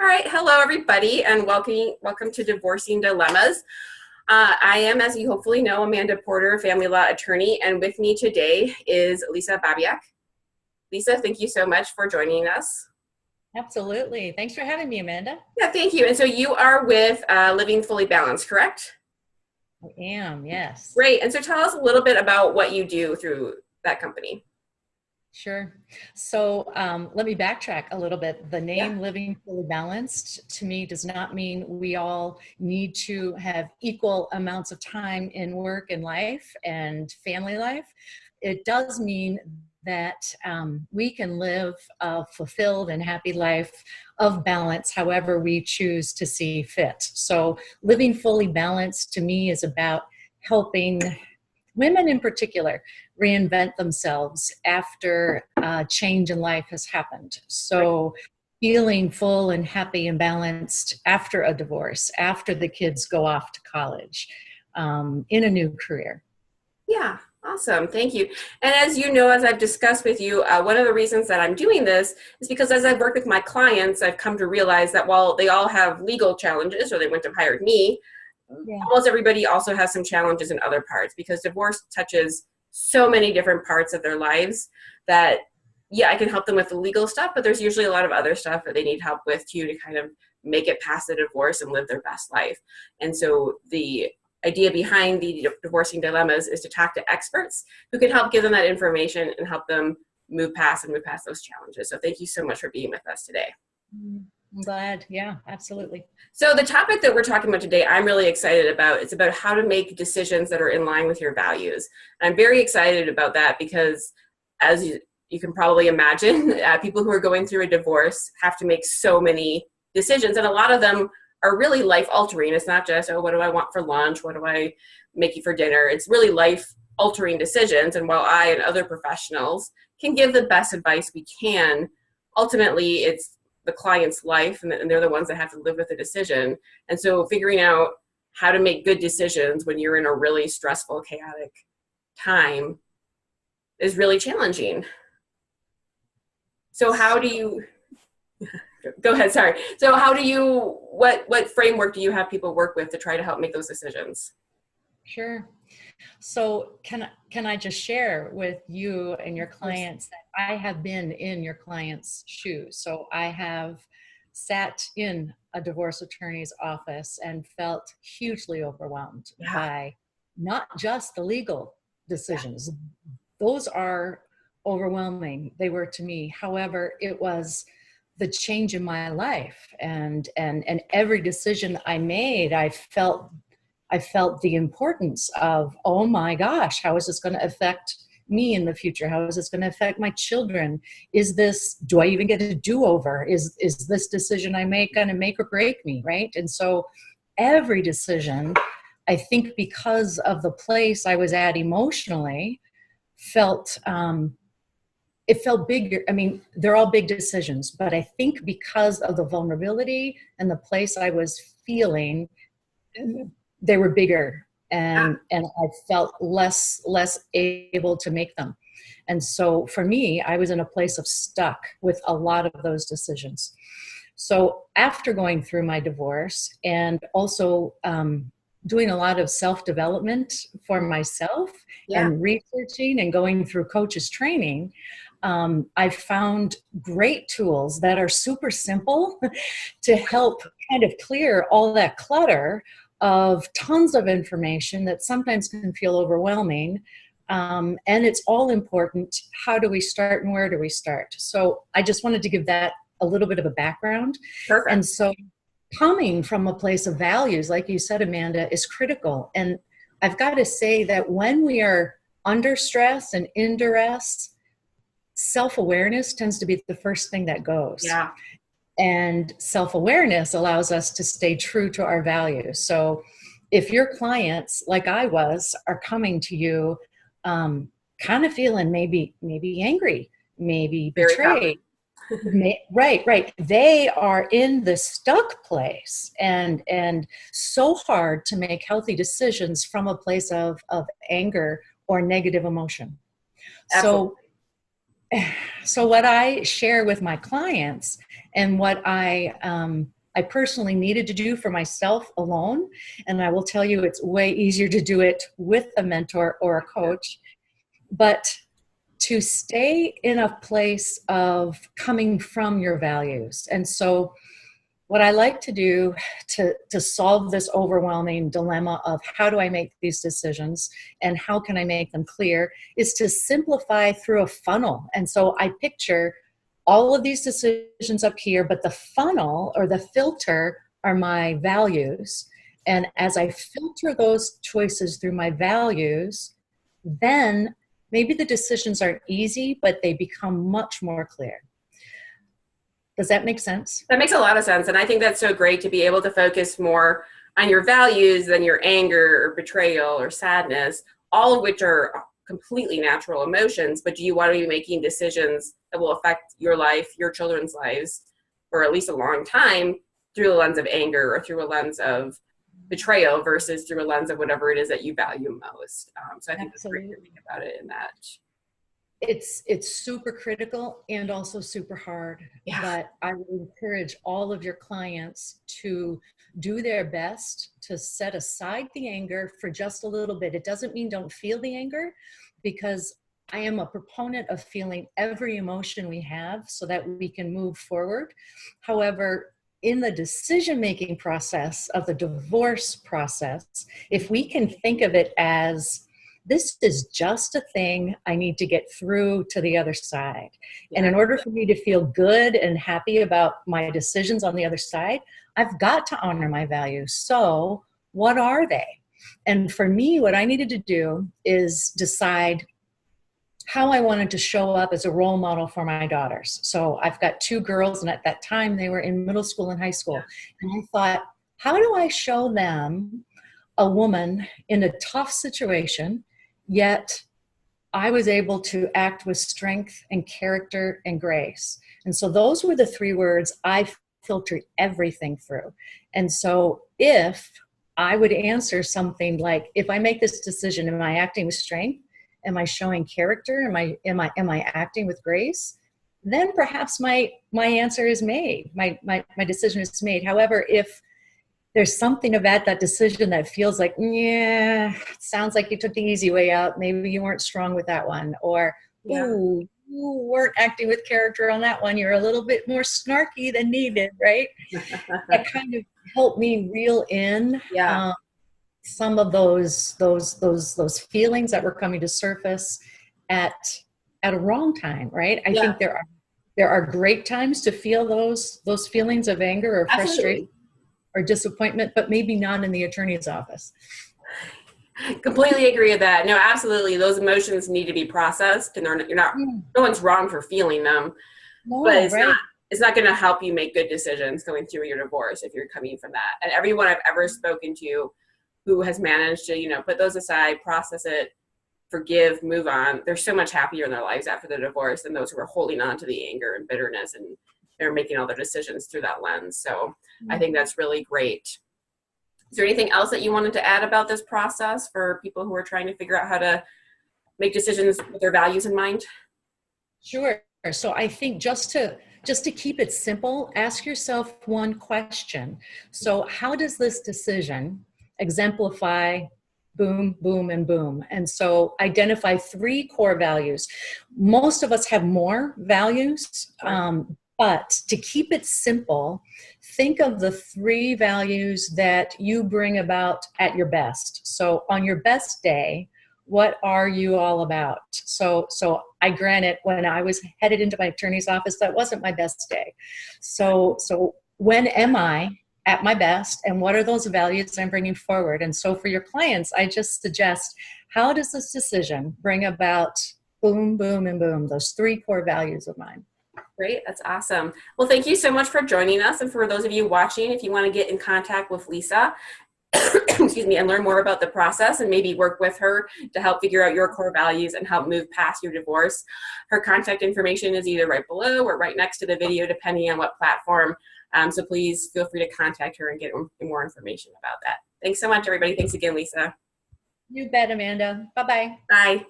All right, hello everybody, and welcome to Divorcing Dilemmas. I am, as you hopefully know, Amanda Porter, family law attorney, and with me today is Lisa Babiak. Lisa, thank you so much for joining us. Absolutely. Thanks for having me, Amanda. Yeah, thank you. And so you are with Living Fully Balanced, correct? I am, yes. Great. And so tell us a little bit about what you do through that company. Sure. So let me backtrack a little bit. The Yeah. name Living Fully Balanced to me does not mean we all need to have equal amounts of time in work and life and family life. It does mean that we can live a fulfilled and happy life of balance however we choose to see fit. So living fully balanced to me is about helping women in particular reinvent themselves after change in life has happened. So feeling full and happy and balanced after a divorce, after the kids go off to college, in a new career. Yeah, awesome. Thank you. And as you know, as I've discussed with you, one of the reasons that I'm doing this is because as I've worked with my clients, I've come to realize that while they all have legal challenges or they wouldn't have hired me, Yeah. almost everybody also has some challenges in other parts because divorce touches so many different parts of their lives that, yeah, I can help them with the legal stuff, but there's usually a lot of other stuff that they need help with too to kind of make it past the divorce and live their best life. And so the idea behind the Divorcing Dilemmas is to talk to experts who can help give them that information and help them move past those challenges. So thank you so much for being with us today. I'm glad. Yeah, absolutely. So the topic that we're talking about today, I'm really excited about. It's about how to make decisions that are in line with your values. I'm very excited about that because as you can probably imagine, people who are going through a divorce have to make so many decisions, and a lot of them are really life altering. It's not just, oh, what do I want for lunch? What do I make you for dinner? It's really life altering decisions. And while I and other professionals can give the best advice we can, ultimately it's the client's life, and they're the ones that have to live with the decision. And so figuring out how to make good decisions when you're in a really stressful, chaotic time is really challenging. So how do you, go ahead, sorry. So how do you, what framework do you have people work with to try to help make those decisions? Sure. So can I just share with you and your clients that I have been in your client's shoes. So I have sat in a divorce attorney's office and felt hugely overwhelmed Yeah. by not just the legal decisions. Those are overwhelming. They were to me. However, it was the change in my life and every decision I made, I felt the importance of, oh my gosh, how is this going to affect me in the future? How is this going to affect my children? Do I even get a do-over? Is this decision I make going to make or break me, right? And so every decision, I think because of the place I was at emotionally, it felt bigger. I mean, they're all big decisions, but I think because of the vulnerability and the place I was feeling, they were bigger, and I felt less able to make them. And so for me, I was in a place of stuck with a lot of those decisions. So after going through my divorce and also doing a lot of self-development for myself and researching and going through coaches training, I found great tools that are super simple to help kind of clear all that clutter of tons of information that sometimes can feel overwhelming. And it's all important. How do we start and where do we start? So I just wanted to give that a little bit of a background. Perfect. And so coming from a place of values, like you said, Amanda, is critical. And I've got to say that when we are under stress and in duress, self-awareness tends to be the first thing that goes. Yeah. And self-awareness allows us to stay true to our values. So if your clients, like I was, are coming to you kind of feeling maybe angry, maybe betrayed, right. They are in the stuck place and so hard to make healthy decisions from a place of anger or negative emotion. Absolutely. So So what I share with my clients and what I personally needed to do for myself alone, and I will tell you it's way easier to do it with a mentor or a coach, but to stay in a place of coming from your values. And so what I like to do to solve this overwhelming dilemma of how do I make these decisions and how can I make them clear is to simplify through a funnel. And so I picture all of these decisions up here, but the funnel or the filter are my values. And as I filter those choices through my values, then maybe the decisions aren't easy, but they become much more clear. Does that make sense? That makes a lot of sense. And I think that's so great to be able to focus more on your values than your anger or betrayal or sadness, all of which are completely natural emotions. But do you want to be making decisions that will affect your life, your children's lives, for at least a long time through a lens of anger or through a lens of betrayal versus through a lens of whatever it is that you value most? So I think it's great to think about it in that. It's super critical and also super hard. Yeah. But I would encourage all of your clients to do their best to set aside the anger for just a little bit. It doesn't mean don't feel the anger, because I am a proponent of feeling every emotion we have so that we can move forward. However, in the decision-making process of the divorce process, if we can think of it as this is just a thing I need to get through to the other side. Yeah. And in order for me to feel good and happy about my decisions on the other side, I've got to honor my values. So what are they? And for me, what I needed to do is decide how I wanted to show up as a role model for my daughters. So I've got two girls, and at that time they were in middle school and high school. And I thought, how do I show them a woman in a tough situation, yet I was able to act with strength and character and grace? And so those were the three words I filtered everything through. And so if I would answer something like, if I make this decision, am I acting with strength? Am I showing character? Am I acting with grace? Then perhaps my answer is made. My decision is made. However, if there's something about that decision that feels like, yeah, it sounds like you took the easy way out. Maybe you weren't strong with that one. Or, ooh, you weren't acting with character on that one. You're a little bit more snarky than needed, right? That kind of helped me reel in some of those feelings that were coming to surface at a wrong time, right? I think there are great times to feel those feelings of anger or frustration or disappointment, but maybe not in the attorney's office. Completely agree with that. No, absolutely. Those emotions need to be processed, and no one's wrong for feeling them, but it's not going to help you make good decisions going through your divorce if you're coming from that. And everyone I've ever spoken to who has managed to, put those aside, process it, forgive, move on, they're so much happier in their lives after the divorce than those who are holding on to the anger and bitterness, and they're making all their decisions through that lens. So I think that's really great. Is there anything else that you wanted to add about this process for people who are trying to figure out how to make decisions with their values in mind? Sure. So I think just to keep it simple, ask yourself one question. So how does this decision exemplify boom, boom, and boom? And so identify three core values. Most of us have more values, but to keep it simple, think of the three values that you bring about at your best. So on your best day, what are you all about? So I granted, when I was headed into my attorney's office, that wasn't my best day. So when am I at my best, and what are those values I'm bringing forward? And so for your clients, I just suggest, how does this decision bring about boom, boom, and boom, those three core values of mine? Great. That's awesome. Well, thank you so much for joining us. And for those of you watching, if you want to get in contact with Lisa, excuse me, and learn more about the process and maybe work with her to help figure out your core values and help move past your divorce, her contact information is either right below or right next to the video, depending on what platform. So please feel free to contact her and get more information about that. Thanks so much, everybody. Thanks again, Lisa. You bet, Amanda. Bye-bye. Bye.